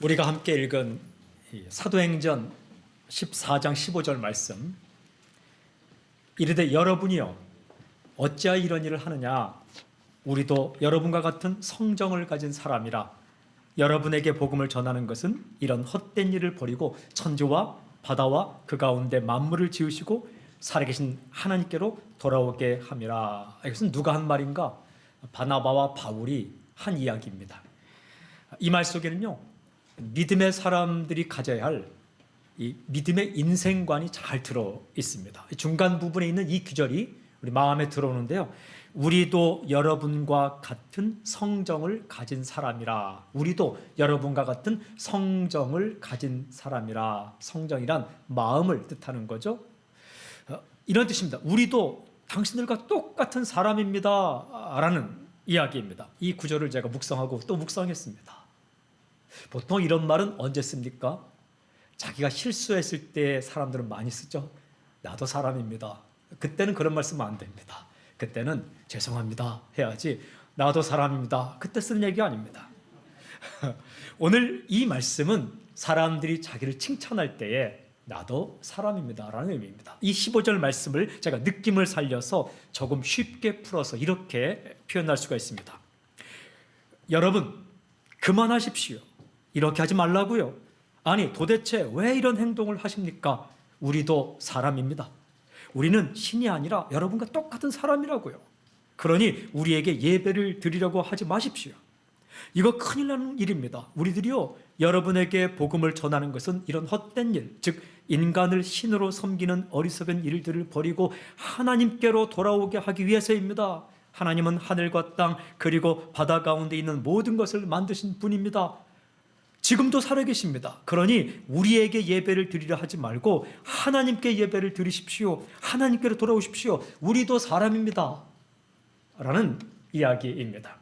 우리가 함께 읽은 사도행전 14장 15절 말씀, 이르되 여러분이요 어찌하여 이런 일을 하느냐, 우리도 여러분과 같은 성정을 가진 사람이라. 여러분에게 복음을 전하는 것은 이런 헛된 일을 버리고 천지와 바다와 그 가운데 만물을 지으시고 살아계신 하나님께로 돌아오게 함이라. 이것은 누가 한 말인가? 바나바와 바울이 한 이야기입니다. 이 말 속에는요, 믿음의 사람들이 가져야 할 이 믿음의 인생관이 잘 들어 있습니다. 중간 부분에 있는 이 구절이 우리 마음에 들어오는데요, 우리도 여러분과 같은 성정을 가진 사람이라. 우리도 여러분과 같은 성정을 가진 사람이라. 성정이란 마음을 뜻하는 거죠. 이런 뜻입니다. 우리도 당신들과 똑같은 사람입니다 라는 이야기입니다. 이 구절을 제가 묵상하고 또 묵상했습니다. 보통 이런 말은 언제 씁니까? 자기가 실수했을 때 사람들은 많이 쓰죠. 나도 사람입니다. 그때는 그런 말 쓰면 안 됩니다. 그때는 죄송합니다 해야지, 나도 사람입니다 그때 쓰는 얘기 아닙니다. 오늘 이 말씀은 사람들이 자기를 칭찬할 때에 나도 사람입니다 라는 의미입니다. 이 15절 말씀을 제가 느낌을 살려서 조금 쉽게 풀어서 이렇게 표현할 수가 있습니다. 여러분, 그만하십시오. 이렇게 하지 말라고요. 아니, 도대체 왜 이런 행동을 하십니까? 우리도 사람입니다. 우리는 신이 아니라 여러분과 똑같은 사람이라고요. 그러니 우리에게 예배를 드리려고 하지 마십시오. 이거 큰일 나는 일입니다. 우리들이요, 여러분에게 복음을 전하는 것은 이런 헛된 일, 즉 인간을 신으로 섬기는 어리석은 일들을 버리고 하나님께로 돌아오게 하기 위해서입니다. 하나님은 하늘과 땅 그리고 바다 가운데 있는 모든 것을 만드신 분입니다. 지금도 살아계십니다. 그러니 우리에게 예배를 드리려 하지 말고 하나님께 예배를 드리십시오. 하나님께로 돌아오십시오. 우리도 사람입니다 라는 이야기입니다.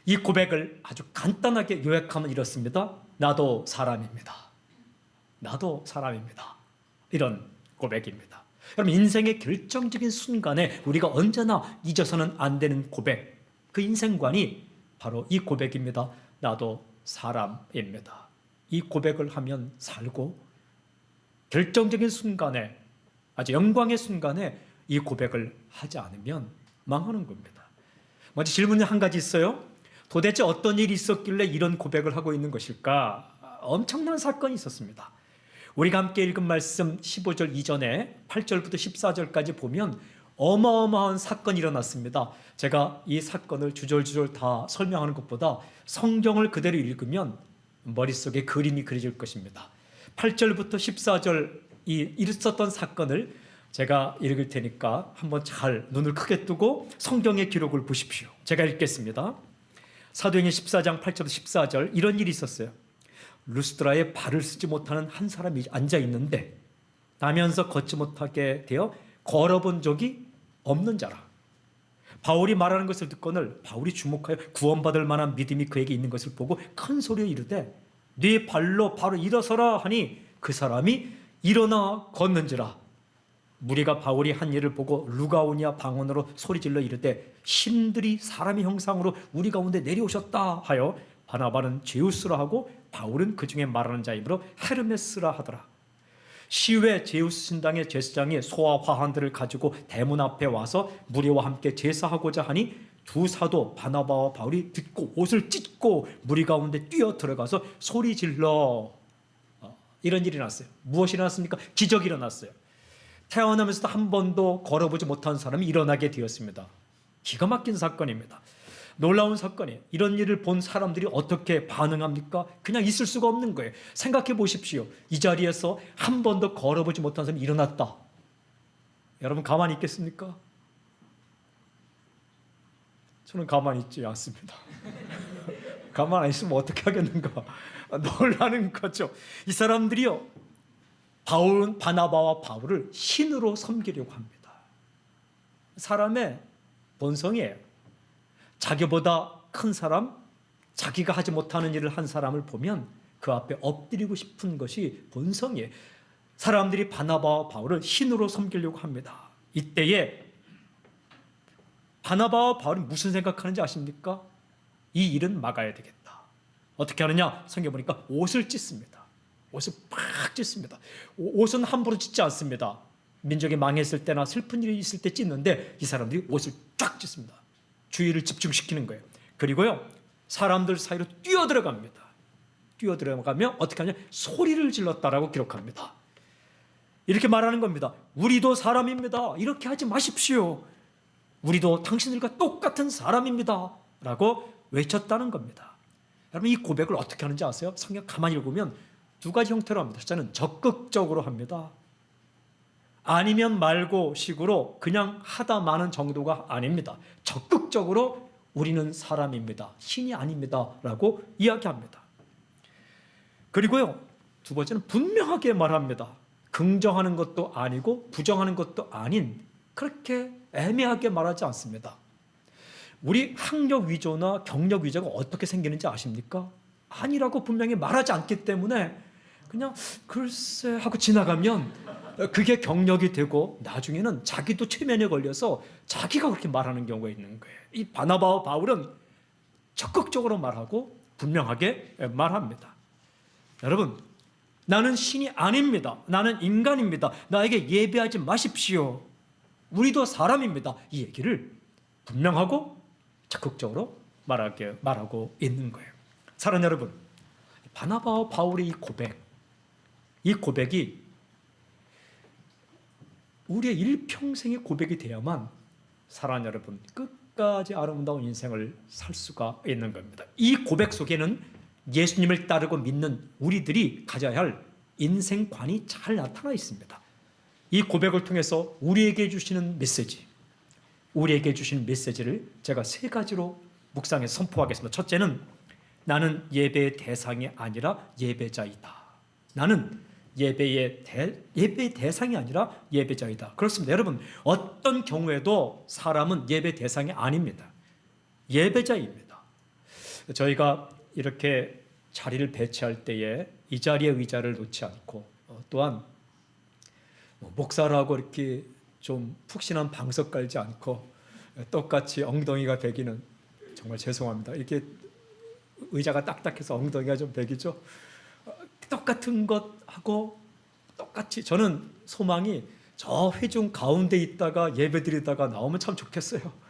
이 고백을 아주 간단하게 요약하면 이렇습니다. 나도 사람입니다. 나도 사람입니다. 이런 고백입니다. 여러분, 인생의 결정적인 순간에 우리가 언제나 잊어서는 안 되는 고백, 그 인생관이 바로 이 고백입니다. 나도 사람입니다. 이 고백을 하면 살고, 결정적인 순간에, 아주 영광의 순간에 이 고백을 하지 않으면 망하는 겁니다. 먼저 질문이 한 가지 있어요. 도대체 어떤 일이 있었길래 이런 고백을 하고 있는 것일까? 엄청난 사건이 있었습니다. 우리가 함께 읽은 말씀 15절 이전에 8절부터 14절까지 보면 어마어마한 사건이 일어났습니다. 제가 이 사건을 주절주절 다 설명하는 것보다 성경을 그대로 읽으면 머릿속에 그림이 그려질 것입니다. 8절부터 14절 이 있었던 사건을 제가 읽을 테니까 한번 잘 눈을 크게 뜨고 성경의 기록을 보십시오. 제가 읽겠습니다. 사도행전 14장 8절부터 14절, 이런 일이 있었어요. 루스드라에 발을 쓰지 못하는 한 사람이 앉아 있는데 나면서 걷지 못하게 되어 걸어본 적이 없는 자라. 바울이 말하는 것을 듣고는 바울이 주목하여 구원받을 만한 믿음이 그에게 있는 것을 보고 큰 소리로 이르되 네 발로 바로 일어서라 하니 그 사람이 일어나 걷는지라. 무리가 바울이 한 일을 보고 루가오니아 방언으로 소리질러 이르되 신들이 사람의 형상으로 우리 가운데 내려오셨다 하여 바나바는 제우스라 하고 바울은 그 중에 말하는 자이므로 헤르메스라 하더라. 시외 제우스 신당의 제사장이 소와 화환들을 가지고 대문 앞에 와서 무리와 함께 제사하고자 하니 두 사도 바나바와 바울이 듣고 옷을 찢고 무리 가운데 뛰어 들어가서 소리 질러. 이런 일이 났어요. 무엇이 일어났습니까? 기적이 일어났어요. 태어나면서도 한 번도 걸어보지 못한 사람이 일어나게 되었습니다. 기가 막힌 사건입니다. 놀라운 사건이에요. 이런 일을 본 사람들이 어떻게 반응합니까? 그냥 있을 수가 없는 거예요. 생각해 보십시오. 이 자리에서 한 번도 걸어보지 못한 사람이 일어났다. 여러분 가만히 있겠습니까? 저는 가만히 있지 않습니다. 가만히 있으면 어떻게 하겠는가? 놀라는 거죠. 이 사람들이요, 바나바와 바울을 신으로 섬기려고 합니다. 사람의 본성이에요. 자기보다 큰 사람, 자기가 하지 못하는 일을 한 사람을 보면 그 앞에 엎드리고 싶은 것이 본성이에요. 사람들이 바나바와 바울을 신으로 섬기려고 합니다. 이때에 바나바와 바울이 무슨 생각하는지 아십니까? 이 일은 막아야 되겠다. 어떻게 하느냐? 성경 보니까 옷을 찢습니다. 옷을 팍 찢습니다. 옷은 함부로 찢지 않습니다. 민족이 망했을 때나 슬픈 일이 있을 때 찢는데 이 사람들이 옷을 쫙 찢습니다. 주의를 집중시키는 거예요. 그리고요, 사람들 사이로 뛰어들어갑니다. 뛰어들어가면 어떻게 하냐? 소리를 질렀다라고 기록합니다. 이렇게 말하는 겁니다. 우리도 사람입니다. 이렇게 하지 마십시오. 우리도 당신들과 똑같은 사람입니다. 라고 외쳤다는 겁니다. 여러분, 이 고백을 어떻게 하는지 아세요? 성경 가만히 읽으면 두 가지 형태로 합니다. 첫째는 적극적으로 합니다. 아니면 말고 식으로 그냥 하다 마는 정도가 아닙니다. 적극적으로 우리는 사람입니다. 신이 아닙니다. 라고 이야기합니다. 그리고요, 두 번째는 분명하게 말합니다. 긍정하는 것도 아니고 부정하는 것도 아닌, 그렇게 애매하게 말하지 않습니다. 우리 학력 위조나 경력 위조가 어떻게 생기는지 아십니까? 아니라고 분명히 말하지 않기 때문에 그냥 글쎄 하고 지나가면 그게 경력이 되고 나중에는 자기도 최면에 걸려서 자기가 그렇게 말하는 경우가 있는 거예요. 이 바나바와 바울은 적극적으로 말하고 분명하게 말합니다. 여러분, 나는 신이 아닙니다. 나는 인간입니다. 나에게 예배하지 마십시오. 우리도 사람입니다. 이 얘기를 분명하고 적극적으로 말하고 있는 거예요. 사랑하는 여러분, 바나바와 바울의 이 고백이 우리의 일평생의 고백이 돼야만 사랑하는 여러분, 끝까지 아름다운 인생을 살 수가 있는 겁니다. 이 고백 속에는 예수님을 따르고 믿는 우리들이 가져야 할 인생관이 잘 나타나 있습니다. 이 고백을 통해서 우리에게 주시는 메시지를 제가 세 가지로 묵상해서 선포하겠습니다. 첫째는 나는 예배의 대상이 아니라 예배자이다. 나는 예배의 대상이 아니라 예배자이다. 그렇습니다. 여러분, 어떤 경우에도 사람은 예배 대상이 아닙니다. 예배자입니다. 저희가 이렇게 자리를 배치할 때에 이 자리에 의자를 놓지 않고 또한 목사라고 이렇게 좀 푹신한 방석 깔지 않고 똑같이 엉덩이가 베기는, 정말 죄송합니다. 이렇게 의자가 딱딱해서 엉덩이가 좀 베기죠. 똑같은 것하고 똑같이, 저는 소망이 저 회중 가운데 있다가 예배드리다가 나오면 참 좋겠어요.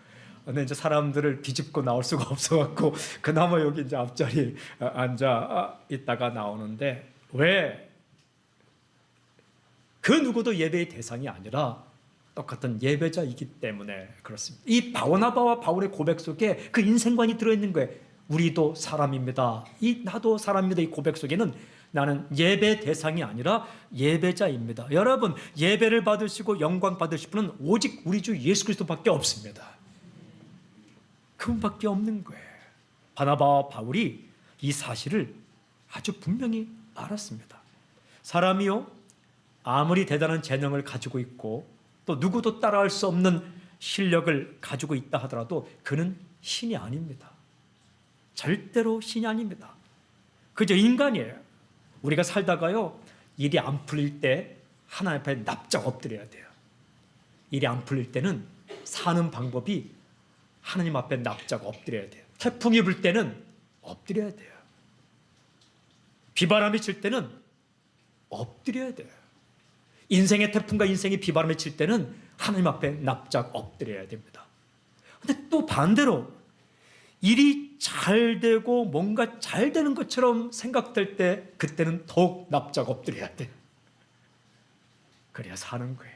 근데 이제 사람들을 비집고 나올 수가 없어갖고 그나마 여기 이제 앞자리에 앉아 있다가 나오는데, 왜? 그 누구도 예배의 대상이 아니라 똑같은 예배자이기 때문에 그렇습니다. 이 바나바와 바울의 고백 속에 그 인생관이 들어있는 거예요. 우리도 사람입니다. 나도 사람입니다. 이 고백 속에는 나는 예배 대상이 아니라 예배자입니다. 여러분, 예배를 받으시고 영광 받으실 분은 오직 우리 주 예수 그리스도밖에 없습니다. 그분밖에 없는 거예요. 바나바와 바울이 이 사실을 아주 분명히 알았습니다. 사람이요, 아무리 대단한 재능을 가지고 있고 또 누구도 따라할 수 없는 실력을 가지고 있다 하더라도 그는 신이 아닙니다. 절대로 신이 아닙니다. 그저 인간이에요. 우리가 살다가요, 일이 안 풀릴 때 하나님 앞에 납작 엎드려야 돼요. 일이 안 풀릴 때는 사는 방법이 하나님 앞에 납작 엎드려야 돼요. 태풍이 불 때는 엎드려야 돼요. 비바람이 칠 때는 엎드려야 돼요. 인생의 태풍과 인생의 비바람이 칠 때는 하나님 앞에 납작 엎드려야 됩니다. 근데 또 반대로 일이 잘 되고 뭔가 잘 되는 것처럼 생각될 때 그때는 더욱 납작 엎드려야 돼요. 그래야 사는 거예요.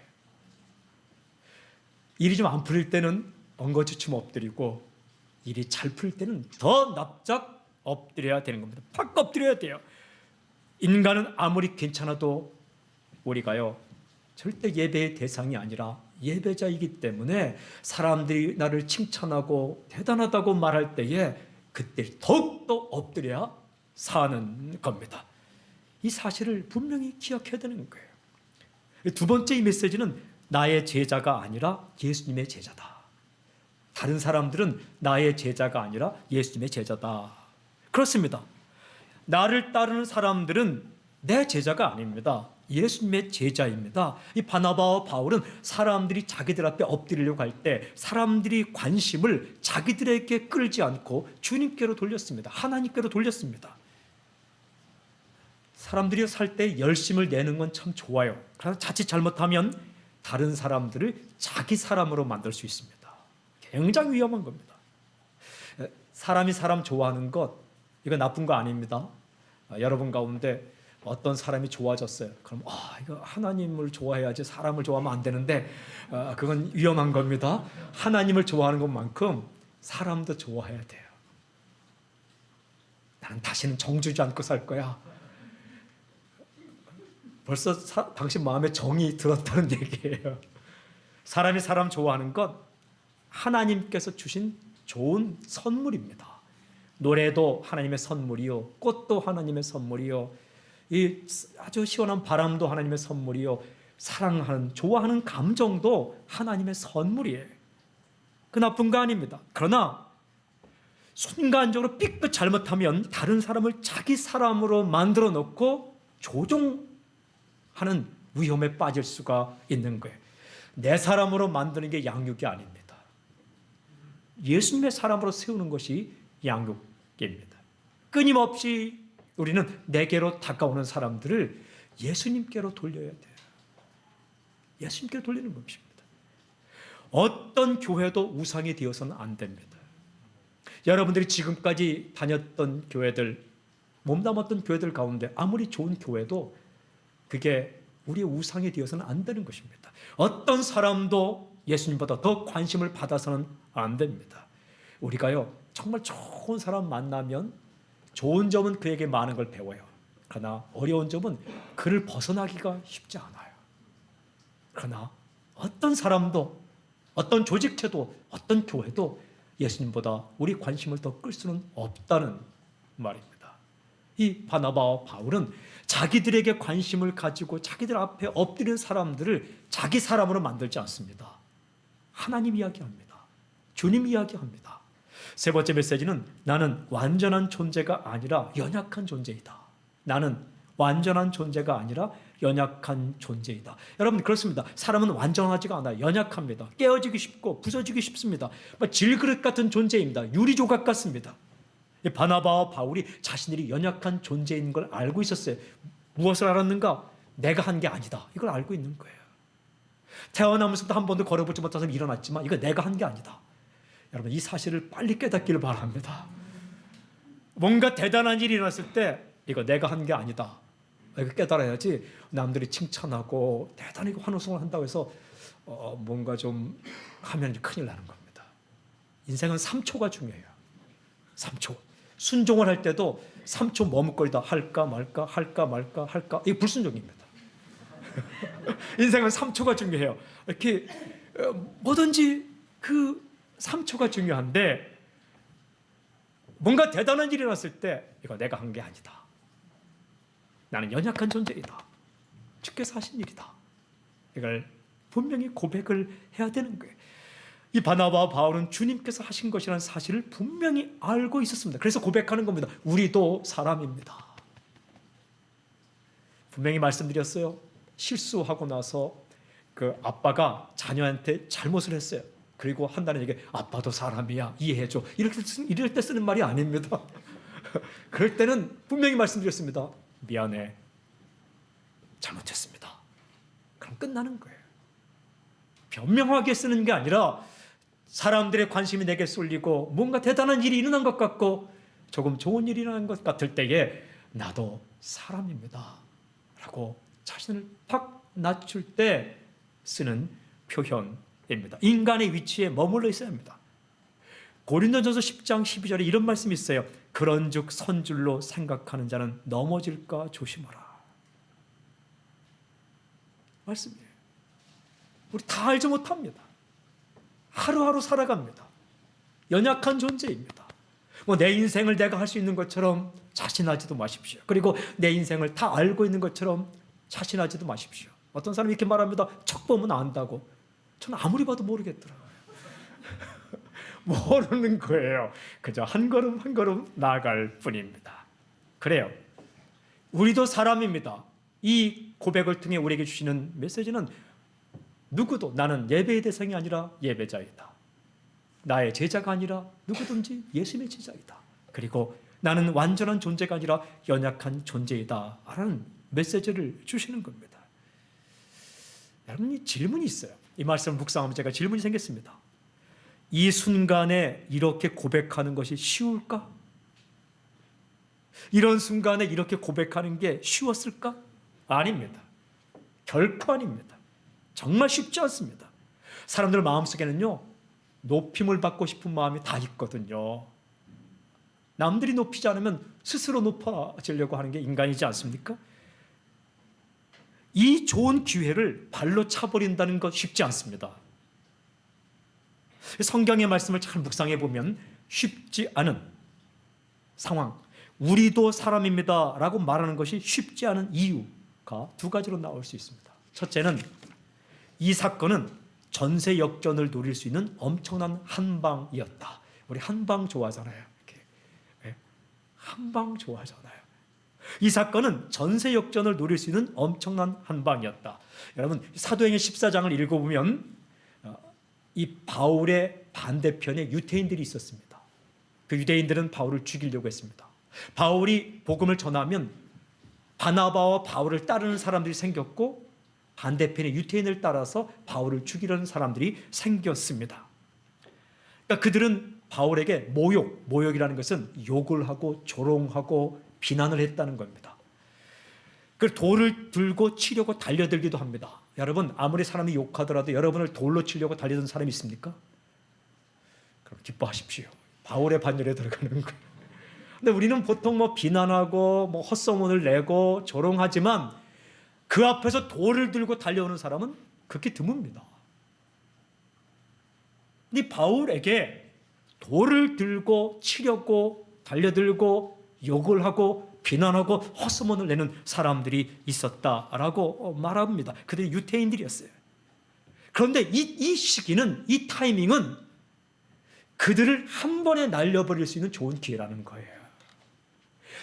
일이 좀 안 풀릴 때는 엉거주춤 엎드리고, 일이 잘 풀릴 때는 더 납작 엎드려야 되는 겁니다. 팍 엎드려야 돼요. 인간은 아무리 괜찮아도 우리가요, 절대 예배의 대상이 아니라 예배자이기 때문에 사람들이 나를 칭찬하고 대단하다고 말할 때에 그때 더욱더 엎드려야 사는 겁니다. 이 사실을 분명히 기억해야 되는 거예요. 두 번째 이 메시지는 나의 제자가 아니라 예수님의 제자다. 다른 사람들은 나의 제자가 아니라 예수님의 제자다. 그렇습니다. 나를 따르는 사람들은 내 제자가 아닙니다. 예수님의 제자입니다. 이 바나바와 바울은 사람들이 자기들 앞에 엎드리려고 할 때 사람들이 관심을 자기들에게 끌지 않고 주님께로 돌렸습니다. 하나님께로 돌렸습니다. 사람들이 살 때 열심을 내는 건 참 좋아요. 그러나 자칫 잘못하면 다른 사람들을 자기 사람으로 만들 수 있습니다. 굉장히 위험한 겁니다. 사람이 사람 좋아하는 것, 이거 나쁜 거 아닙니다. 여러분 가운데 어떤 사람이 좋아졌어요. 그럼 이거 하나님을 좋아해야지 사람을 좋아하면 안 되는데 그건 위험한 겁니다. 하나님을 좋아하는 것만큼 사람도 좋아해야 돼요. 나는 다시는 정주지 않고 살 거야. 벌써 당신 마음에 정이 들었다는 얘기예요. 사람이 사람 좋아하는 것 하나님께서 주신 좋은 선물입니다. 노래도 하나님의 선물이요, 꽃도 하나님의 선물이요, 이 아주 시원한 바람도 하나님의 선물이요, 사랑하는, 좋아하는 감정도 하나님의 선물이에요. 그 나쁜 거 아닙니다. 그러나 순간적으로 삐끗 잘못하면 다른 사람을 자기 사람으로 만들어 놓고 조종하는 위험에 빠질 수가 있는 거예요. 내 사람으로 만드는 게 양육이 아닙니다. 예수님의 사람으로 세우는 것이 양육입니다. 끊임없이 우리는 내게로 다가오는 사람들을 예수님께로 돌려야 돼요. 예수님께 돌리는 것입니다. 어떤 교회도 우상이 되어서는 안 됩니다. 여러분들이 지금까지 다녔던 교회들, 몸담았던 교회들 가운데 아무리 좋은 교회도 그게 우리의 우상이 되어서는 안 되는 것입니다. 어떤 사람도 예수님보다 더 관심을 받아서는 안 됩니다. 우리가요, 정말 좋은 사람 만나면 좋은 점은 그에게 많은 걸 배워요. 그러나 어려운 점은 그를 벗어나기가 쉽지 않아요. 그러나 어떤 사람도, 어떤 조직체도, 어떤 교회도 예수님보다 우리 관심을 더 끌 수는 없다는 말입니다. 이 바나바와 바울은 자기들에게 관심을 가지고 자기들 앞에 엎드린 사람들을 자기 사람으로 만들지 않습니다. 하나님 이야기합니다. 주님 이야기합니다. 세 번째 메시지는 나는 완전한 존재가 아니라 연약한 존재이다. 나는 완전한 존재가 아니라 연약한 존재이다. 여러분 그렇습니다. 사람은 완전하지가 않아요. 연약합니다. 깨어지기 쉽고 부서지기 쉽습니다. 질그릇 같은 존재입니다. 유리조각 같습니다. 바나바와 바울이 자신들이 연약한 존재인 걸 알고 있었어요. 무엇을 알았는가? 내가 한 게 아니다. 이걸 알고 있는 거예요. 태어나면서도 한 번도 걸어보지 못한 사람이 일어났지만 이거 내가 한 게 아니다. 여러분 이 사실을 빨리 깨닫기를 바랍니다. 뭔가 대단한 일이 일어났을 때 이거 내가 한 게 아니다. 이거 깨달아야지. 남들이 칭찬하고 대단히 환호성을 한다고 해서 뭔가 좀 하면 큰일 나는 겁니다. 인생은 3초가 중요해요. 3초. 순종을 할 때도 3초 머뭇거리다 할까 말까 할까 말까 할까. 이게 불순종입니다. 인생은 3초가 중요해요. 이렇게 뭐든지 그 3초가 중요한데 뭔가 대단한 일이 일어났을 때 이거 내가 한 게 아니다. 나는 연약한 존재이다. 주께서 하신 일이다. 이걸 분명히 고백을 해야 되는 거예요. 이 바나바와 바울은 주님께서 하신 것이라는 사실을 분명히 알고 있었습니다. 그래서 고백하는 겁니다. 우리도 사람입니다. 분명히 말씀드렸어요. 실수하고 나서 그 아빠가 자녀한테 잘못을 했어요. 그리고 한다는 얘기, 아빠도 사람이야, 이해해줘. 이럴 때 쓰는 말이 아닙니다. 그럴 때는 분명히 말씀드렸습니다. 미안해. 잘못했습니다. 그럼 끝나는 거예요. 변명하게 쓰는 게 아니라 사람들의 관심이 내게 쏠리고 뭔가 대단한 일이 일어난 것 같고 조금 좋은 일이 일어난 것 같을 때에 나도 사람입니다. 라고 자신을 팍 낮출 때 쓰는 표현입니다. 인간의 위치에 머물러 있어야 합니다. 고린도전서 10장 12절에 이런 말씀이 있어요. 그런즉 선줄로 생각하는 자는 넘어질까 조심하라. 말씀이에요. 우리 다 알지 못합니다. 하루하루 살아갑니다. 연약한 존재입니다. 내 인생을 내가 할 수 있는 것처럼 자신하지도 마십시오. 그리고 내 인생을 다 알고 있는 것처럼 자신하지도 마십시오. 어떤 사람이 이렇게 말합니다. 척 보면 안다고. 저는 아무리 봐도 모르겠더라고요. 모르는 거예요. 그저 한 걸음 한 걸음 나아갈 뿐입니다. 그래요. 우리도 사람입니다. 이 고백을 통해 우리에게 주시는 메시지는 누구도 나는 예배의 대상이 아니라 예배자이다. 나의 제자가 아니라 누구든지 예수님의 제자이다. 그리고 나는 완전한 존재가 아니라 연약한 존재이다 라는 메시지를 주시는 겁니다. 여러분, 이 질문이 있어요. 이 말씀을 묵상하면 제가 질문이 생겼습니다. 이 순간에 이렇게 고백하는 것이 쉬울까? 이런 순간에 이렇게 고백하는 게 쉬웠을까? 아닙니다. 결코 아닙니다. 정말 쉽지 않습니다. 사람들 마음속에는요, 높임을 받고 싶은 마음이 다 있거든요. 남들이 높이지 않으면 스스로 높아지려고 하는 게 인간이지 않습니까? 이 좋은 기회를 발로 차버린다는 것 쉽지 않습니다. 성경의 말씀을 잘 묵상해 보면 쉽지 않은 상황, 우리도 사람입니다 라고 말하는 것이 쉽지 않은 이유가 두 가지로 나올 수 있습니다. 첫째는 이 사건은 전세 역전을 노릴 수 있는 엄청난 한방이었다. 우리 한방 좋아하잖아요. 이렇게. 한방 좋아하잖아요. 이 사건은 전세 역전을 노릴 수 있는 엄청난 한방이었다. 여러분, 사도행전 14장을 읽어보면 이 바울의 반대편에 유대인들이 있었습니다. 그 유대인들은 바울을 죽이려고 했습니다. 바울이 복음을 전하면 바나바와 바울을 따르는 사람들이 생겼고, 반대편의 유대인을 따라서 바울을 죽이려는 사람들이 생겼습니다. 그러니까 그들은 바울에게 모욕이라는 것은 욕을 하고 조롱하고 비난을 했다는 겁니다. 그 돌을 들고 치려고 달려들기도 합니다. 여러분, 아무리 사람이 욕하더라도 여러분을 돌로 치려고 달려든 사람이 있습니까? 그럼 기뻐하십시오. 바울의 반열에 들어가는 거예요. 근데 우리는 보통 비난하고 헛소문을 내고 조롱하지만 그 앞에서 돌을 들고 달려오는 사람은 극히 드뭅니다. 근데 바울에게 돌을 들고 치려고 달려들고 욕을 하고 비난하고 헛소문을 내는 사람들이 있었다라고 말합니다. 그들이 유대인들이었어요. 그런데 이 시기는, 이 타이밍은 그들을 한 번에 날려버릴 수 있는 좋은 기회라는 거예요.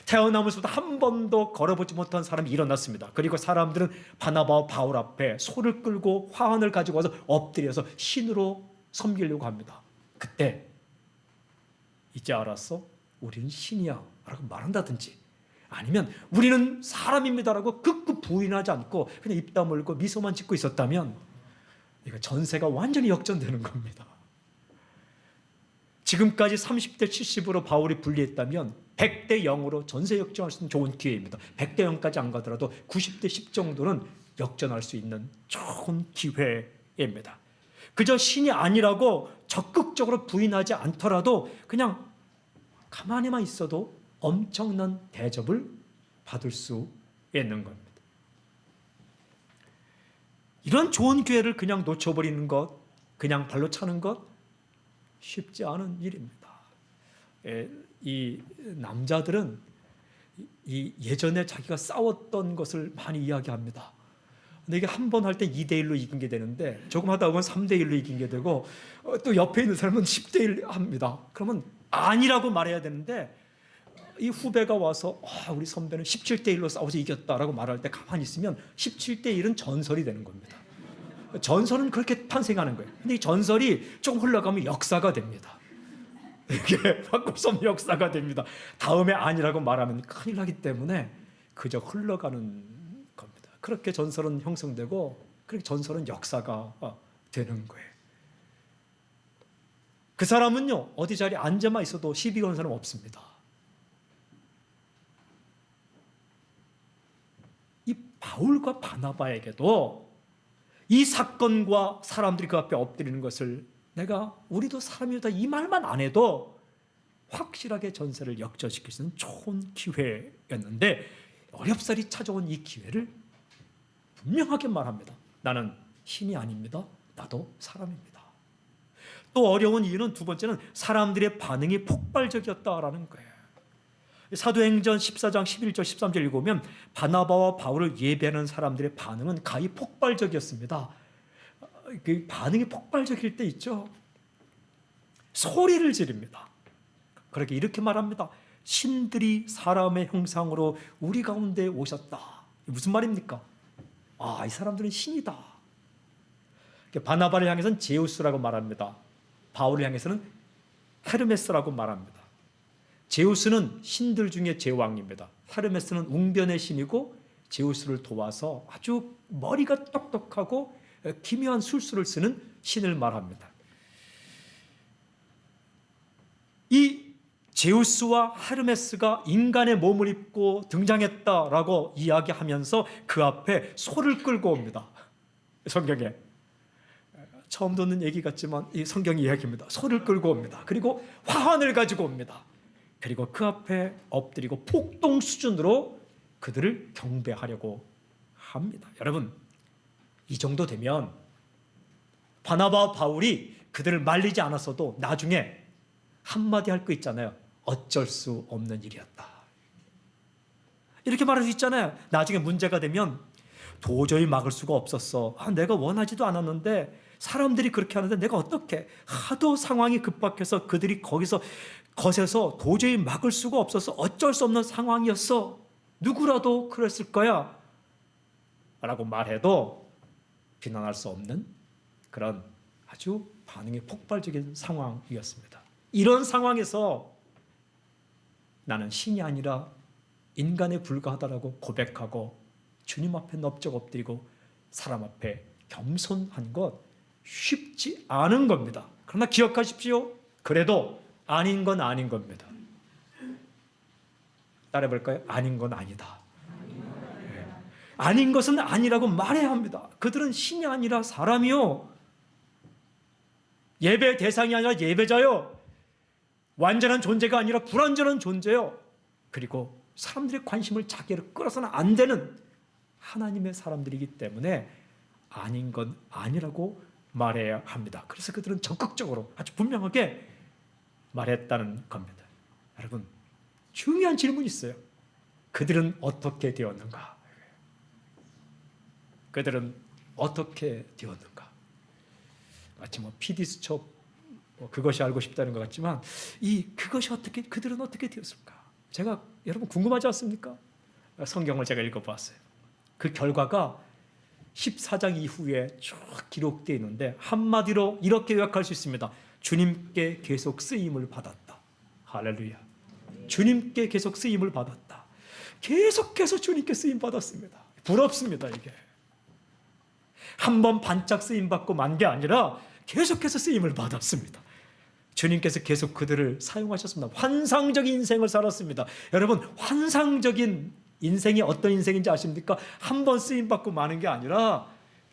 태어나면서부터 한 번도 걸어보지 못한 사람이 일어났습니다. 그리고 사람들은 바나바와 바울 앞에 소를 끌고 화환을 가지고 와서 엎드려서 신으로 섬기려고 합니다. 그때 이제 알았어? 우리는 신이야 라고 말한다든지, 아니면 우리는 사람입니다라고 극구 부인하지 않고 그냥 입 다물고 미소만 짓고 있었다면 이거 전세가 완전히 역전되는 겁니다. 지금까지 30대 70으로 바울이 불리했다면 100대 0으로 전세 역전할 수 있는 좋은 기회입니다. 100대 0까지 안 가더라도 90대 10 정도는 역전할 수 있는 좋은 기회입니다. 그저 신이 아니라고 적극적으로 부인하지 않더라도 그냥 가만히만 있어도 엄청난 대접을 받을 수 있는 겁니다. 이런 좋은 기회를 그냥 놓쳐버리는 것, 그냥 발로 차는 것 쉽지 않은 일입니다. 이 남자들은 예전에 자기가 싸웠던 것을 많이 이야기합니다. 근데 이게 한 번 할 때 2대1로 이긴 게 되는데 조금 하다 보면 3대1로 이긴 게 되고 또 옆에 있는 사람은 10대1 합니다. 그러면 아니라고 말해야 되는데 이 후배가 와서 우리 선배는 17대1로 싸워서 이겼다라고 말할 때 가만히 있으면 17대1은 전설이 되는 겁니다. 전설은 그렇게 탄생하는 거예요. 근데 이 전설이 조금 흘러가면 역사가 됩니다. 이게 바꿀 수 없는 역사가 됩니다. 다음에 아니라고 말하면 큰일 나기 때문에 그저 흘러가는 겁니다. 그렇게 전설은 형성되고 그렇게 전설은 역사가 되는 거예요. 그 사람은요, 어디 자리에 앉아만 있어도 시비 거는 사람 없습니다. 이 바울과 바나바에게도 이 사건과 사람들이 그 앞에 엎드리는 것을 우리도 사람이다 이 말만 안 해도 확실하게 전세를 역전시킬 수 있는 좋은 기회였는데, 어렵사리 찾아온 이 기회를 분명하게 말합니다. 나는 신이 아닙니다. 나도 사람입니다. 또 어려운 이유는 두 번째는 사람들의 반응이 폭발적이었다라는 거예요. 사도행전 14장 11절 13절 읽으면 바나바와 바울을 예배하는 사람들의 반응은 가히 폭발적이었습니다. 그 반응이 폭발적일 때 있죠. 소리를 지릅니다. 그렇게 이렇게 말합니다. 신들이 사람의 형상으로 우리 가운데 오셨다. 무슨 말입니까? 이 사람들은 신이다. 바나바를 향해서는 제우스라고 말합니다. 바울을 향해서는 헤르메스라고 말합니다. 제우스는 신들 중에 제왕입니다. 헤르메스는 웅변의 신이고 제우스를 도와서 아주 머리가 똑똑하고 기묘한 술수를 쓰는 신을 말합니다. 이 제우스와 헤르메스가 인간의 몸을 입고 등장했다라고 이야기하면서 그 앞에 소를 끌고 옵니다. 성경에 처음 듣는 얘기 같지만 이 성경 이야기입니다. 소를 끌고 옵니다. 그리고 화환을 가지고 옵니다. 그리고 그 앞에 엎드리고 폭동 수준으로 그들을 경배하려고 합니다. 여러분, 이 정도 되면 바나바와 바울이 그들을 말리지 않았어도 나중에 한마디 할 거 있잖아요. 어쩔 수 없는 일이었다. 이렇게 말할 수 있잖아요. 나중에 문제가 되면 도저히 막을 수가 없었어. 내가 원하지도 않았는데 사람들이 그렇게 하는데 내가 어떻게, 하도 상황이 급박해서 그들이 거기서 거세서 도저히 막을 수가 없어서 어쩔 수 없는 상황이었어. 누구라도 그랬을 거야 라고 말해도 비난할 수 없는 그런 아주 반응이 폭발적인 상황이었습니다. 이런 상황에서 나는 신이 아니라 인간에 불과하다라고 고백하고 주님 앞에 넙적 엎드리고 사람 앞에 겸손한 것 쉽지 않은 겁니다. 그러나 기억하십시오. 그래도 아닌 건 아닌 겁니다. 따라해 볼까요? 아닌 건 아니다. 네. 아닌 것은 아니라고 말해야 합니다. 그들은 신이 아니라 사람이요. 예배 대상이 아니라 예배자요. 완전한 존재가 아니라 불완전한 존재요. 그리고 사람들의 관심을 자기를 끌어서는 안 되는 하나님의 사람들이기 때문에 아닌 건 아니라고 말해야 합니다. 그래서 그들은 적극적으로 아주 분명하게 말했다는 겁니다. 여러분, 중요한 질문이 있어요. 그들은 어떻게 되었는가? 그들은 어떻게 되었는가? 마치 PD수첩 그것이 알고 싶다는 것 같지만 그것이 어떻게, 그들은 어떻게 되었을까? 제가 여러분 궁금하지 않습니까? 성경을 제가 읽어봤어요. 그 결과가 14장 이후에 쭉 기록되어 있는데 한마디로 이렇게 요약할 수 있습니다. 주님께 계속 쓰임을 받았다. 할렐루야. 주님께 계속 쓰임을 받았다. 계속해서 주님께 쓰임 받았습니다. 부럽습니다. 이게 한 번 반짝 쓰임 받고 만 게 아니라 계속해서 쓰임을 받았습니다. 주님께서 계속 그들을 사용하셨습니다. 환상적인 인생을 살았습니다. 여러분, 환상적인 인생이 어떤 인생인지 아십니까? 한 번 쓰임 받고 마는 게 아니라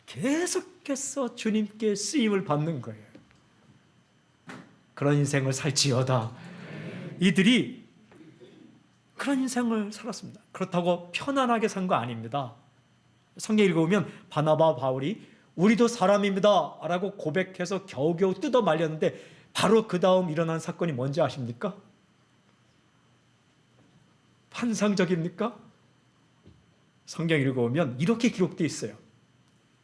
계속해서 주님께 쓰임을 받는 거예요. 그런 인생을 살지어다. 이들이 그런 인생을 살았습니다. 그렇다고 편안하게 산 거 아닙니다. 성경 읽어보면 바나바와 바울이 우리도 사람입니다 라고 고백해서 겨우겨우 뜯어 말렸는데 바로 그 다음 일어난 사건이 뭔지 아십니까? 환상적입니까? 성경 읽어보면 이렇게 기록되어 있어요.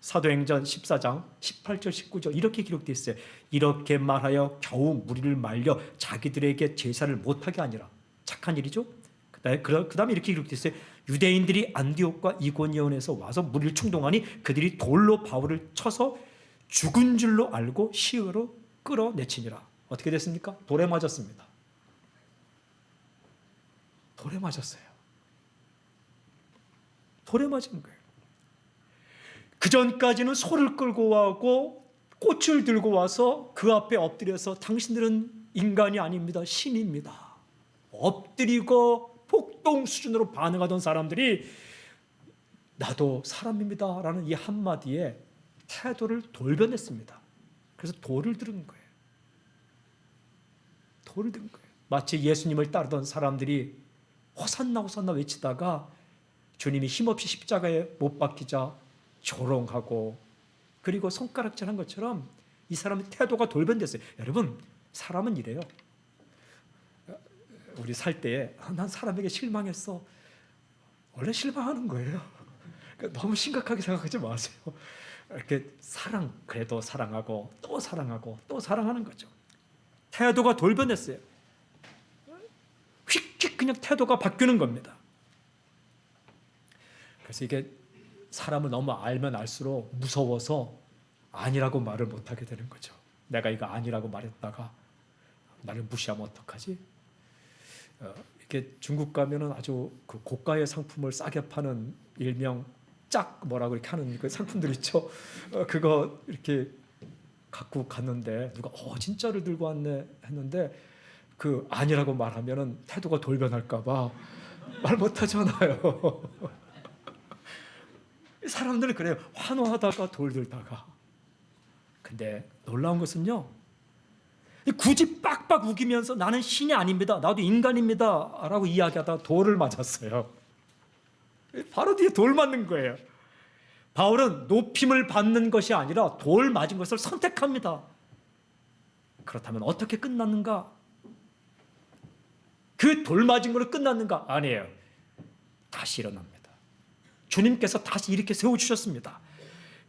사도행전 14장 18절 19절 이렇게 기록되어 있어요. 이렇게 말하여 겨우 무리를 말려 자기들에게 제사를 못하게 하니라. 착한 일이죠. 그 다음에 이렇게 기록되어 있어요. 유대인들이 안디옥과 이고니온에서 와서 무리를 충동하니 그들이 돌로 바울을 쳐서 죽은 줄로 알고 시으로 끌어내치니라. 어떻게 됐습니까? 돌에 맞았습니다. 돌에 맞았어요. 돌에 맞은 거예요. 그 전까지는 소를 끌고 와고 꽃을 들고 와서 그 앞에 엎드려서 당신들은 인간이 아닙니다. 신입니다. 엎드리고 폭동 수준으로 반응하던 사람들이 나도 사람입니다 라는 이 한마디에 태도를 돌변했습니다. 그래서 돌을 들은 거예요. 돌을 든 거예요. 마치 예수님을 따르던 사람들이 호산나 호산나 외치다가 주님이 힘없이 십자가에 못 박히자 조롱하고 그리고 손가락질한 것처럼 이 사람의 태도가 돌변됐어요. 여러분, 사람은 이래요. 우리 살 때에 난 사람에게 실망했어. 원래 실망하는 거예요. 그러니까 너무 심각하게 생각하지 마세요. 이렇게 그래도 사랑하고 또 사랑하고 또 사랑하는 거죠. 태도가 돌변했어요. 휙휙 그냥 태도가 바뀌는 겁니다. 그래서 이게 사람을 너무 알면 알수록 무서워서 아니라고 말을 못하게 되는 거죠. 내가 이거 아니라고 말했다가 나를 무시하면 어떡하지? 이렇게 중국 가면은 아주 그 고가의 상품을 싸게 파는 일명 짝 뭐라고 이렇게 하는 그 상품들 있죠. 그거 이렇게 갖고 갔는데 누가 진짜를 들고 왔네 했는데 그 아니라고 말하면은 태도가 돌변할까봐 말 못하잖아요. 사람들은 그래요. 환호하다가 돌들다가. 근데 놀라운 것은요, 굳이 빡빡 우기면서 나는 신이 아닙니다, 나도 인간입니다 라고 이야기하다가 돌을 맞았어요. 바로 뒤에 돌 맞는 거예요. 바울은 높임을 받는 것이 아니라 돌 맞은 것을 선택합니다. 그렇다면 어떻게 끝났는가? 그 돌 맞은 걸로 끝났는가? 아니에요. 다시 일어납니다. 주님께서 다시 이렇게 세워주셨습니다.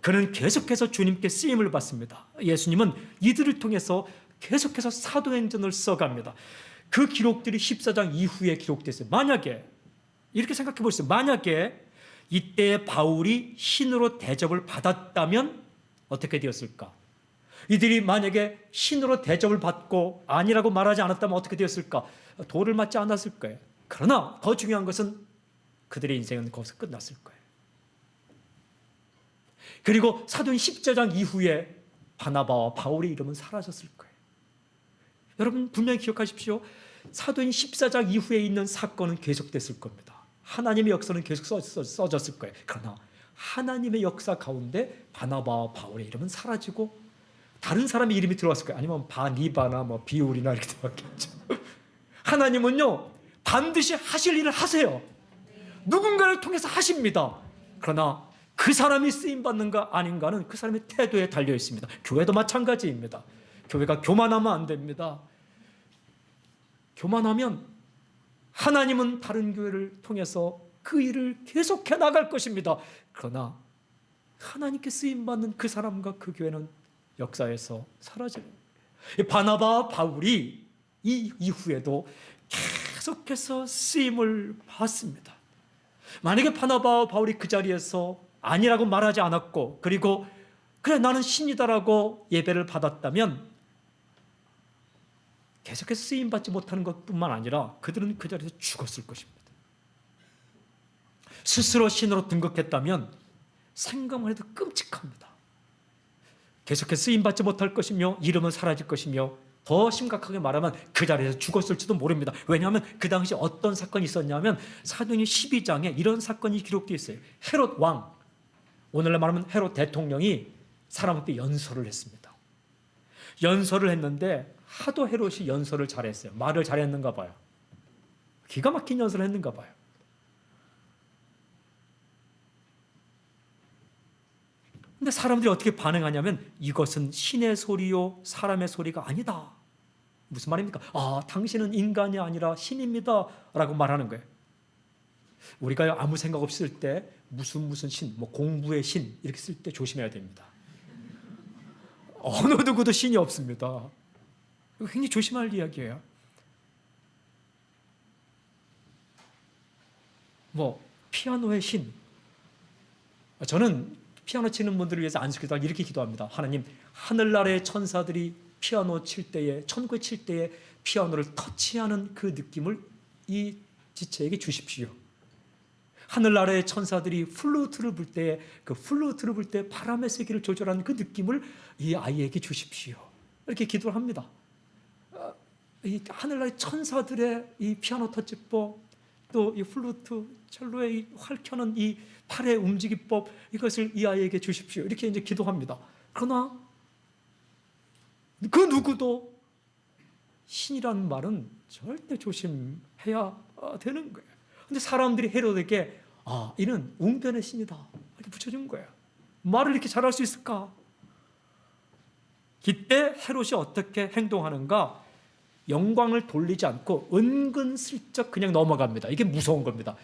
그는 계속해서 주님께 쓰임을 받습니다. 예수님은 이들을 통해서 계속해서 사도행전을 써갑니다. 그 기록들이 14장 이후에 기록됐어요. 만약에 이렇게 생각해 보세요. 만약에 이때 바울이 신으로 대접을 받았다면 어떻게 되었을까? 이들이 만약에 신으로 대접을 받고 아니라고 말하지 않았다면 어떻게 되었을까? 돌을 맞지 않았을 거예요. 그러나 더 중요한 것은 그들의 인생은 거기서 끝났을 거예요. 그리고 사도행 14장 이후에 바나바와 바울의 이름은 사라졌을 거예요. 여러분 분명히 기억하십시오. 사도행 14장 이후에 있는 사건은 계속됐을 겁니다. 하나님의 역사는 계속 써졌을 거예요. 그러나 하나님의 역사 가운데 바나바와 바울의 이름은 사라지고 다른 사람의 이름이 들어왔을 거예요. 아니면 바니바나 비울이나 이렇게 들어왔겠죠. 하나님은요 반드시 하실 일을 하세요. 누군가를 통해서 하십니다. 그러나 그 사람이 쓰임받는가 아닌가는 그 사람의 태도에 달려 있습니다. 교회도 마찬가지입니다. 교회가 교만하면 안 됩니다. 교만하면 하나님은 다른 교회를 통해서 그 일을 계속해 나갈 것입니다. 그러나 하나님께 쓰임받는 그 사람과 그 교회는 역사에서 사라집니다. 바나바와 바울이 이 이후에도 계속해서 쓰임을 받습니다. 만약에 바나바와 바울이 그 자리에서 아니라고 말하지 않았고 그리고 그래 나는 신이다라고 예배를 받았다면 계속해서 쓰임받지 못하는 것뿐만 아니라 그들은 그 자리에서 죽었을 것입니다. 스스로 신으로 등극했다면 생각만 해도 끔찍합니다. 계속해서 쓰임받지 못할 것이며 이름은 사라질 것이며 더 심각하게 말하면 그 자리에서 죽었을지도 모릅니다. 왜냐하면 그 당시 어떤 사건이 있었냐면 사도행전 12장에 이런 사건이 기록되어 있어요. 헤롯 왕, 오늘날 말하면 헤롯 대통령이 사람 앞에 연설을 했습니다. 연설을 했는데 하도 헤롯이 연설을 잘했어요. 말을 잘했는가 봐요. 기가 막힌 연설을 했는가 봐요. 근데 사람들이 어떻게 반응하냐면 이것은 신의 소리요 사람의 소리가 아니다. 무슨 말입니까? 당신은 인간이 아니라 신입니다 라고 말하는 거예요. 우리가 아무 생각 없이 쓸 때 무슨 신, 공부의 신 이렇게 쓸 때 조심해야 됩니다. 어느 누구도 신이 없습니다. 이거 굉장히 조심할 이야기예요. 피아노의 신. 저는 피아노 치는 분들을 위해서 안수기도하고 이렇게 기도합니다. 하나님, 하늘나라의 천사들이 피아노 칠 때에, 천국에 칠 때에 피아노를 터치하는 그 느낌을 이 지체에게 주십시오. 하늘나라의 천사들이 플루트를 불 때에 그 플루트를 불 때 바람의 세기를 조절하는 그 느낌을 이 아이에게 주십시오. 이렇게 기도를 합니다. 이 하늘나라의 천사들의 이 피아노 터치법, 또 이 플루트, 첼로의 이 활켜는 이 팔의 움직이법, 이것을 이 아이에게 주십시오. 이렇게 이제 기도합니다. 그러나 그 누구도 신이라는 말은 절대 조심해야 되는 거예요. 근데 사람들이 헤롯에게 이는 웅변의 신이다 이렇게 붙여준 거예요. 말을 이렇게 잘할 수 있을까? 이때 헤롯이 어떻게 행동하는가? 영광을 돌리지 않고 은근슬쩍 그냥 넘어갑니다. 이게 무서운 겁니다.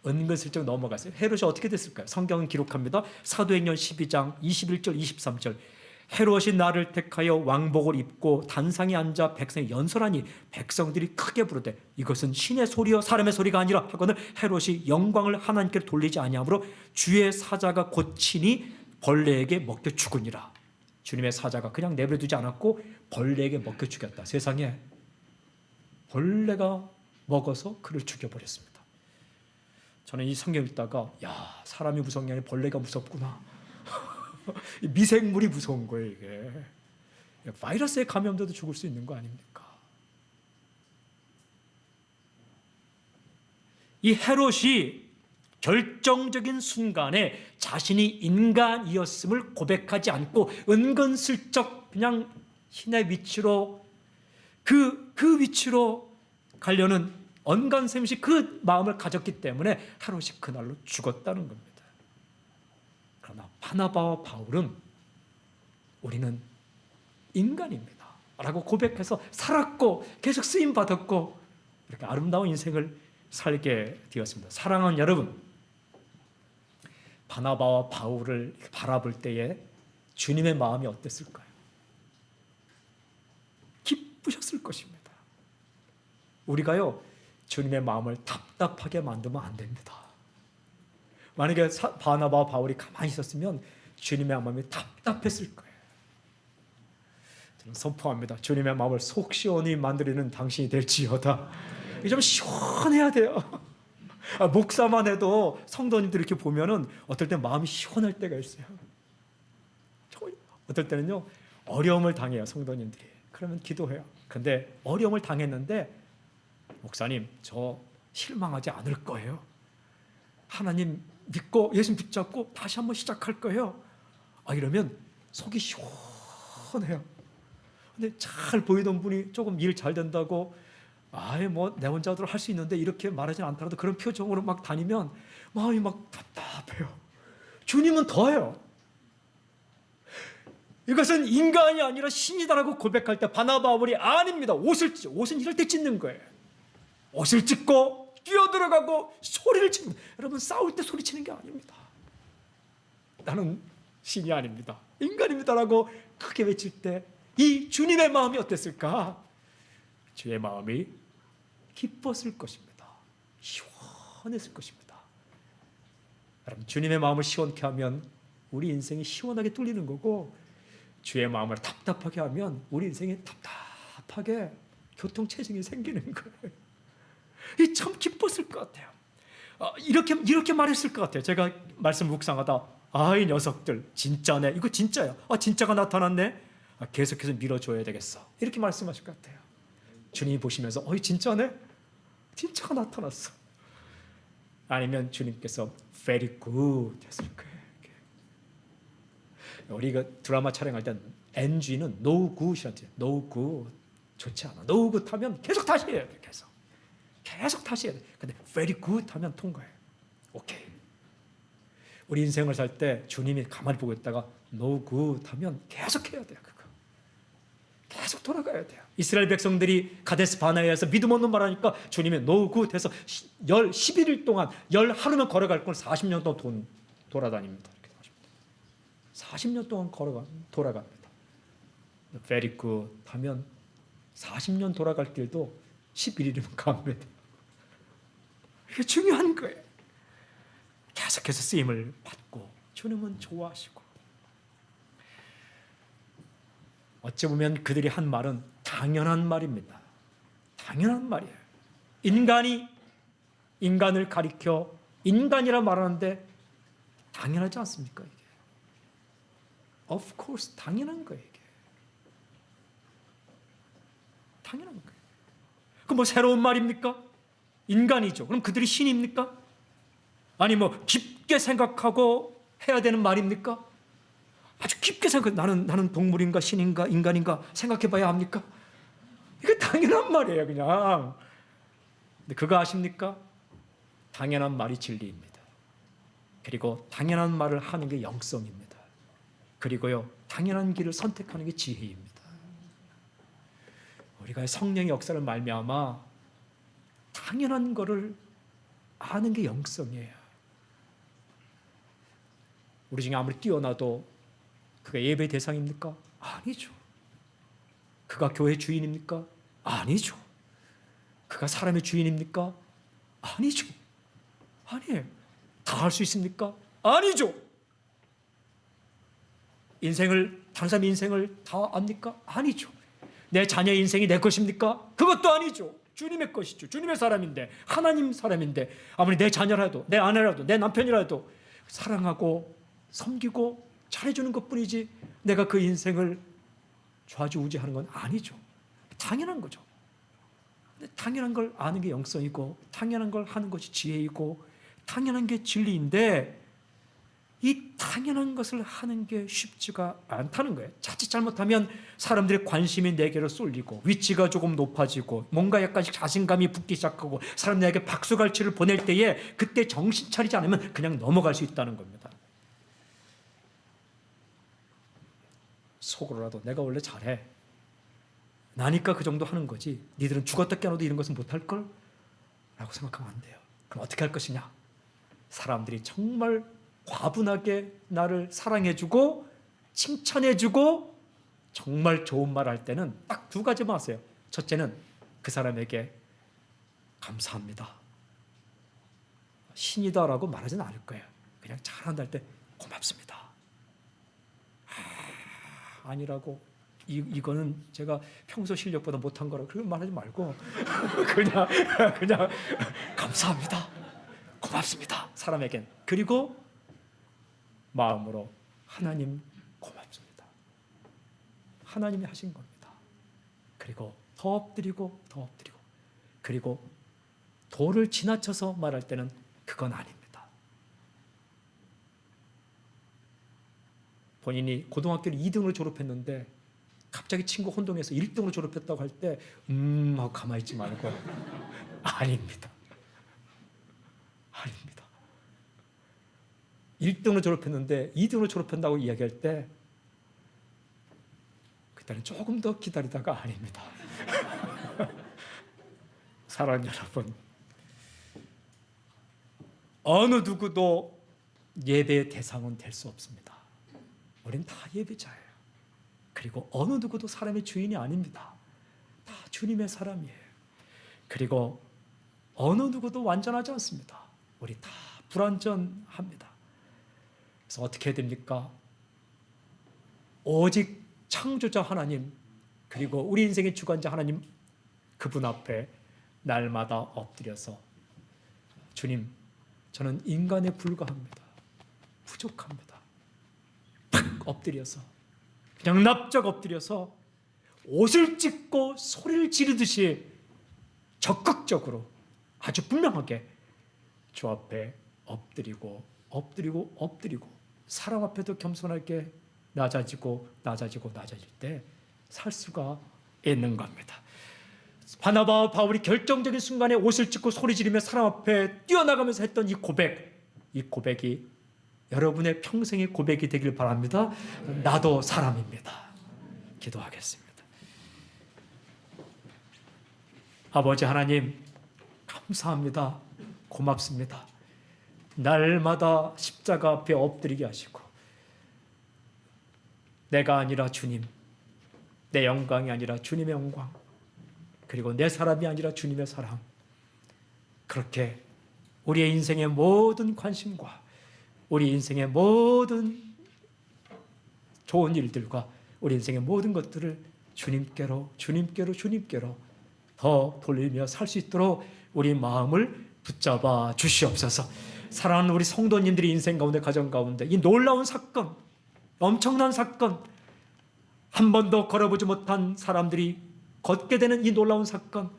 은근슬쩍 넘어갔어요. 헤롯이 어떻게 됐을까요? 성경은 기록합니다. 사도행전 12장 21절 23절 헤롯이 나를 택하여 왕복을 입고 단상에 앉아 백성에 연설하니 백성들이 크게 부르되 이것은 신의 소리요 사람의 소리가 아니라 하거늘 헤롯이 영광을 하나님께 돌리지 아니하므로 주의 사자가 고치니 벌레에게 먹혀 죽으니라. 주님의 사자가 그냥 내버려 두지 않았고 벌레에게 먹혀 죽였다. 세상에 벌레가 먹어서 그를 죽여버렸습니다. 저는 이 성경 읽다가 야, 사람이 무서운 게 아니라 벌레가 무섭구나. 미생물이 무서운 거예요. 이게 바이러스에 감염돼도 죽을 수 있는 거 아닙니까? 이 헤롯이 결정적인 순간에 자신이 인간이었음을 고백하지 않고 은근슬쩍 그냥 신의 위치로 그 위치로 가려는 언간셈시 그 마음을 가졌기 때문에 헤롯이 그날로 죽었다는 겁니다. 그러나 바나바와 바울은 우리는 인간입니다 라고 고백해서 살았고 계속 쓰임받았고 이렇게 아름다운 인생을 살게 되었습니다. 사랑하는 여러분, 바나바와 바울을 바라볼 때에 주님의 마음이 어땠을까요? 기쁘셨을 것입니다. 우리가요, 주님의 마음을 답답하게 만들면 안 됩니다. 만약에 바나바와 바울이 가만히 있었으면 주님의 마음이 답답했을 거예요. 저는 선포합니다. 주님의 마음을 속 시원히 만들는 당신이 될지어다. 좀 시원해야 돼요. 목사만 해도 성도님들 이렇게 보면은 어떨 때 마음이 시원할 때가 있어요. 어떨 때는요, 어려움을 당해요, 성도님들이. 그러면 기도해요. 근데 어려움을 당했는데 목사님, 저 실망하지 않을 거예요. 하나님 믿고 예수 붙잡고 다시 한번 시작할 거예요. 이러면 속이 시원해요. 근데 잘 보이던 분이 조금 일 잘 된다고 뭐 내 혼자도 할 수 있는데 이렇게 말하지 않더라도 그런 표정으로 막 다니면 마음이 막 답답해요. 주님은 더해요. 이것은 인간이 아니라 신이다라고 고백할 때 바나바울이 아닙니다. 옷은 이럴 때 찢는 거예요. 옷을 찢고 뛰어들어가고 소리를 치는, 여러분 싸울 때 소리치는 게 아닙니다. 나는 신이 아닙니다, 인간입니다라고 크게 외칠 때 이 주님의 마음이 어땠을까? 주의 마음이 기뻤을 것입니다. 시원했을 것입니다. 여러분, 주님의 마음을 시원케 하면 우리 인생이 시원하게 뚫리는 거고, 주의 마음을 답답하게 하면 우리 인생이 답답하게 교통체증이 생기는 거예요. 이 참 기뻤을 것 같아요. 이렇게 말했을 것 같아요. 제가 말씀 묵상하다 이 녀석들 진짜네, 이거 진짜야, 진짜가 나타났네, 계속해서 밀어줘야 되겠어, 이렇게 말씀하실 것 같아요. 주님이 보시면서 진짜네, 진짜가 나타났어. 아니면 주님께서 very good 했을 거예요. 우리가 드라마 촬영할 때 NG는 no good이라는, no good 좋지 않아, no good 하면 계속 다시 해야 돼. 계속 다시 해야 돼. 근데 very good 하면 통과해요. 오케이. 우리 인생을 살 때 주님이 가만히 보고 있다가 no good 하면 계속 해야 돼요. 그거 계속 돌아가야 돼요. 이스라엘 백성들이 가데스 바네아에서 믿음 없는 말 하니까 주님이 no good 해서 11일 동안 10하루면 걸어갈 걸 40년 동안 돌아다닙니다. 40년 동안 돌아갑니다. very good 하면 40년 돌아갈 길도 11일이면 갑니다. 이게 중요한 거예요. 계속해서 쓰임을 받고 주님은 좋아하시고, 어찌 보면 그들이 한 말은 당연한 말입니다. 당연한 말이에요. 인간이 인간을 가리켜 인간이라 말하는데 당연하지 않습니까? 이게 of course 당연한 거예요. 이게 당연한 거예요. 그 뭐 새로운 말입니까? 인간이죠. 그럼 그들이 신입니까? 아니 뭐 깊게 생각하고 해야 되는 말입니까? 아주 깊게 나는 동물인가 신인가 인간인가 생각해봐야 합니까? 이거 당연한 말이에요, 그냥. 근데 그거 아십니까? 당연한 말이 진리입니다. 그리고 당연한 말을 하는 게 영성입니다. 그리고요, 당연한 길을 선택하는 게 지혜입니다. 우리가 성령의 역사를 말미암아 당연한 거를 아는 게 영성이에요. 우리 중에 아무리 뛰어나도 그가 예배 대상입니까? 아니죠. 그가 교회 주인입니까? 아니죠. 그가 사람의 주인입니까? 아니죠. 아니에요. 다 할 수 있습니까? 아니죠. 다른 사람의 인생을 다 압니까? 아니죠. 내 자녀의 인생이 내 것입니까? 그것도 아니죠. 주님의 것이죠. 주님의 사람인데, 하나님 사람인데, 아무리 내 자녀라도, 내 아내라도, 내 남편이라도 사랑하고 섬기고 잘해주는 것뿐이지 내가 그 인생을 좌지우지하는 건 아니죠. 당연한 거죠. 당연한 걸 아는 게 영성이고, 당연한 걸 하는 것이 지혜이고, 당연한 게 진리인데, 이 당연한 것을 하는 게 쉽지가 않다는 거예요. 자칫 잘못하면 사람들의 관심이 내게로 쏠리고, 위치가 조금 높아지고, 뭔가 약간씩 자신감이 붙기 시작하고, 사람들에게 박수갈채를 보낼 때에 그때 정신 차리지 않으면 그냥 넘어갈 수 있다는 겁니다. 속으로라도 내가 원래 잘해, 나니까 그 정도 하는 거지, 니들은 죽었다 깨어나도 이런 것은 못할걸? 라고 생각하면 안 돼요. 그럼 어떻게 할 것이냐? 사람들이 정말 과분하게 나를 사랑해주고 칭찬해주고 정말 좋은 말 할 때는 딱 두 가지만 하세요. 첫째는 그 사람에게 감사합니다, 신이다라고 말하지는 않을 거예요. 그냥 잘한다 할 때 고맙습니다. 아니라고, 이거는 제가 평소 실력보다 못한 거라 그런 말하지 말고 그냥 감사합니다, 고맙습니다, 사람에겐. 그리고 마음으로 하나님 고맙습니다, 하나님이 하신 겁니다. 그리고 더 엎드리고 더 엎드리고, 그리고 도를 지나쳐서 말할 때는 그건 아닙니다. 본인이 고등학교를 2등으로 졸업했는데 갑자기 친구 혼동해서 1등으로 졸업했다고 할 때 하고 가만히 있지 말고 아닙니다. 아닙니다. 1등으로 졸업했는데 2등으로 졸업한다고 이야기할 때 그때는 조금 더 기다리다가 아닙니다. 사랑하는 여러분, 어느 누구도 예배의 대상은 될 수 없습니다. 우리는 다 예배자예요. 그리고 어느 누구도 사람의 주인이 아닙니다. 다 주님의 사람이에요. 그리고 어느 누구도 완전하지 않습니다. 우리 다 불완전합니다. 그래서 어떻게 해야 됩니까? 오직 창조자 하나님, 그리고 우리 인생의 주관자 하나님, 그분 앞에 날마다 엎드려서 주님, 저는 인간에 불과합니다, 부족합니다, 탁 엎드려서, 그냥 납작 엎드려서 옷을 찢고 소리를 지르듯이 적극적으로 아주 분명하게 주 앞에 엎드리고 엎드리고 엎드리고, 사람 앞에도 겸손하게 낮아지고 낮아지고 낮아질 때 살 수가 있는 겁니다. 바나바와 바울이 결정적인 순간에 옷을 찢고 소리 지르며 사람 앞에 뛰어나가면서 했던 이 고백이 여러분의 평생의 고백이 되길 바랍니다. 나도 사람입니다. 기도하겠습니다. 아버지 하나님, 감사합니다. 고맙습니다. 날마다 십자가 앞에 엎드리게 하시고, 내가 아니라 주님, 내 영광이 아니라 주님의 영광, 그리고 내 사람이 아니라 주님의 사랑, 그렇게 우리의 인생의 모든 관심과 우리 인생의 모든 좋은 일들과 우리 인생의 모든 것들을 주님께로 더 돌리며 살 수 있도록 우리 마음을 붙잡아 주시옵소서. 사랑하는 우리 성도님들이 인생 가운데, 가정 가운데 이 놀라운 사건, 엄청난 사건, 한 번도 걸어보지 못한 사람들이 걷게 되는 이 놀라운 사건,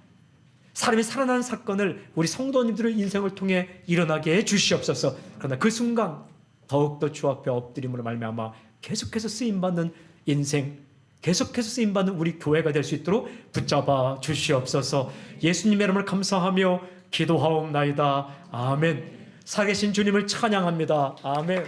사람이 살아나는 사건을 우리 성도님들의 인생을 통해 일어나게 해 주시옵소서. 그러나 그 순간 더욱더 주 앞에 엎드림으로 말미암아 계속해서 쓰임받는 인생, 계속해서 쓰임받는 우리 교회가 될 수 있도록 붙잡아 주시옵소서. 예수님의 이름을 감사하며 기도하옵나이다. 아멘. 살아계신 주님을 찬양합니다. 아멘.